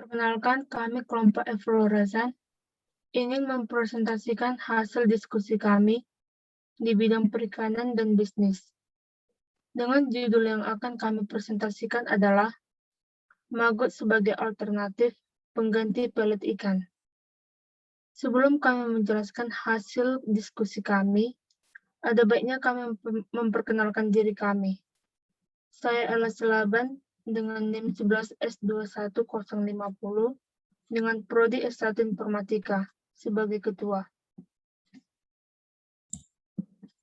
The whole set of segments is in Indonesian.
Perkenalkan, kami kelompok Efloresan ingin mempresentasikan hasil diskusi kami di bidang perikanan dan bisnis. Dengan judul yang akan kami presentasikan adalah Maggot sebagai alternatif pengganti pelet ikan. Sebelum kami menjelaskan hasil diskusi kami, ada baiknya kami memperkenalkan diri kami. Saya Ella Selaban dengan NIM 11S21050 dengan Prodi S1 Informatika sebagai ketua.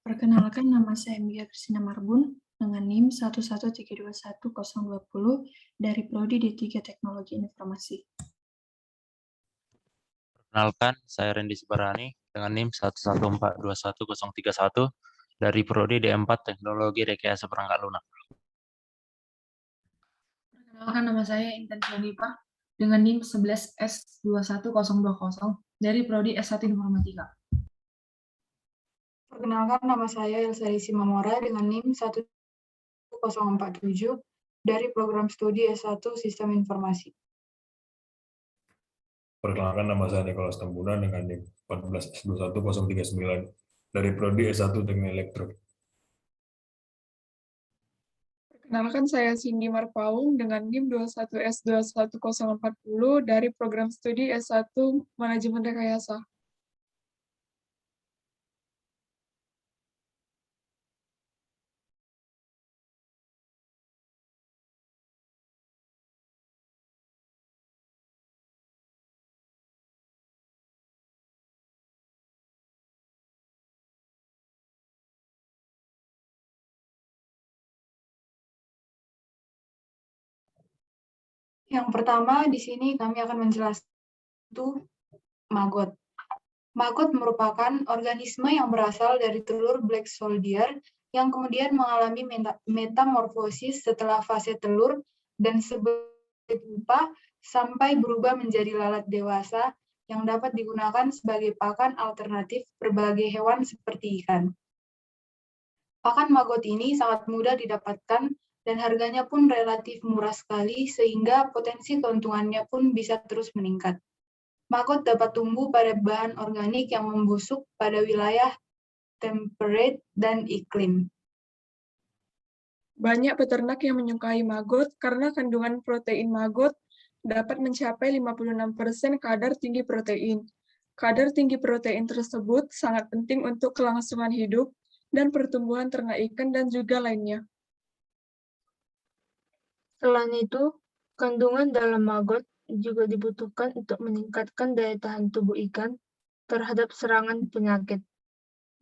Perkenalkan, nama saya Mia Kristina Marbun dengan NIM 11321020 dari Prodi D3 Teknologi Informasi. Perkenalkan, saya Randy Sibarani dengan NIM 11421031 dari Prodi D4 Teknologi Rekayasa Perangkat Lunak. Perkenalkan, nama saya Intan Syanifa dengan NIM 11S21020 dari Prodi S1 Informatika. Perkenalkan, nama saya Elsari Simamora dengan NIM 1047 dari program studi S1 Sistem Informasi. Perkenalkan, nama saya Nikolas Tambunan dengan NIM 14S21039 dari Prodi S1 Teknik Elektro. Perkenalkan, saya Cindy Marpaung dengan NIM 21S21040 dari program studi S1 Manajemen Rekayasa. Yang pertama, di sini kami akan menjelaskan itu maggot. Maggot merupakan organisme yang berasal dari telur black soldier yang kemudian mengalami metamorfosis setelah fase telur dan sebagai pupa sampai berubah menjadi lalat dewasa yang dapat digunakan sebagai pakan alternatif berbagai hewan seperti ikan. Pakan maggot ini sangat mudah didapatkan dan harganya pun relatif murah sekali sehingga potensi keuntungannya pun bisa terus meningkat. Maggot dapat tumbuh pada bahan organik yang membusuk pada wilayah temperate dan iklim. Banyak peternak yang menyukai maggot karena kandungan protein maggot dapat mencapai 56% kadar tinggi protein. Kadar tinggi protein tersebut sangat penting untuk kelangsungan hidup dan pertumbuhan ternak ikan dan juga lainnya. Selain itu, kandungan dalam maggot juga dibutuhkan untuk meningkatkan daya tahan tubuh ikan terhadap serangan penyakit.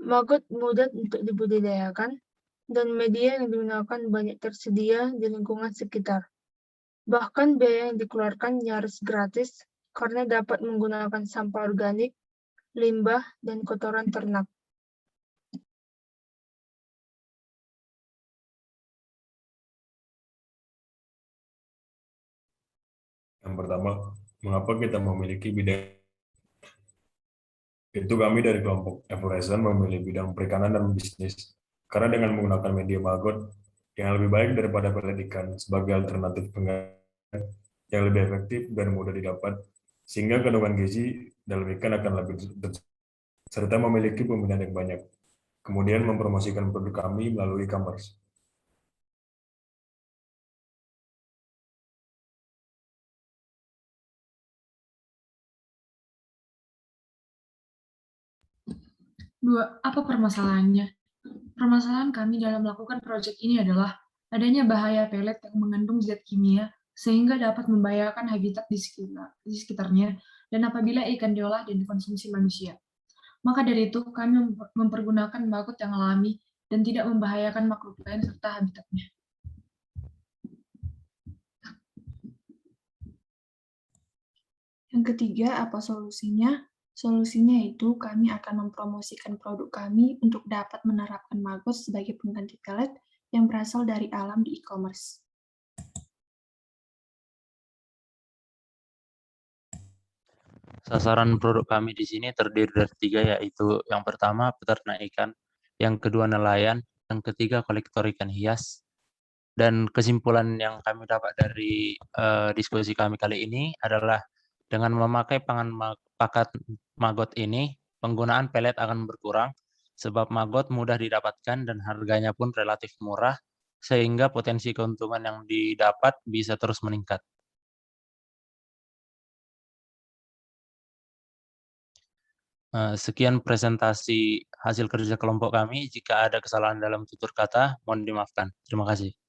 Maggot mudah untuk dibudidayakan, dan media yang digunakan banyak tersedia di lingkungan sekitar. Bahkan biaya yang dikeluarkan nyaris gratis karena dapat menggunakan sampah organik, limbah, dan kotoran ternak. Yang pertama, mengapa kita memiliki bidang? Itu kami dari kelompok Efloresan memilih bidang perikanan dan bisnis karena dengan menggunakan media maggot yang lebih baik daripada pelet ikan sebagai alternatif pengganti yang lebih efektif dan mudah didapat, sehingga kandungan gizi dalam ikan akan lebih serta memiliki peminat yang banyak. Kemudian mempromosikan produk kami melalui e-commerce. Dua, apa permasalahannya? Permasalahan kami dalam melakukan proyek ini adalah adanya bahaya pelet yang mengandung zat kimia sehingga dapat membahayakan habitat di sekitarnya dan apabila ikan diolah dan dikonsumsi manusia. Maka dari itu kami mempergunakan maggot yang alami dan tidak membahayakan makhluk lain serta habitatnya. Yang ketiga, apa solusinya? Solusinya itu kami akan mempromosikan produk kami untuk dapat menerapkan maggot sebagai pengganti pelet yang berasal dari alam di e-commerce. Sasaran produk kami di sini terdiri dari 3, yaitu yang pertama peternak ikan, yang kedua nelayan, yang ketiga kolektor ikan hias. Dan kesimpulan yang kami dapat dari diskusi kami kali ini adalah dengan memakai pakan maggot ini, penggunaan pelet akan berkurang sebab maggot mudah didapatkan dan harganya pun relatif murah, sehingga potensi keuntungan yang didapat bisa terus meningkat. Sekian presentasi hasil kerja kelompok kami. Jika ada kesalahan dalam tutur kata, mohon dimaafkan. Terima kasih.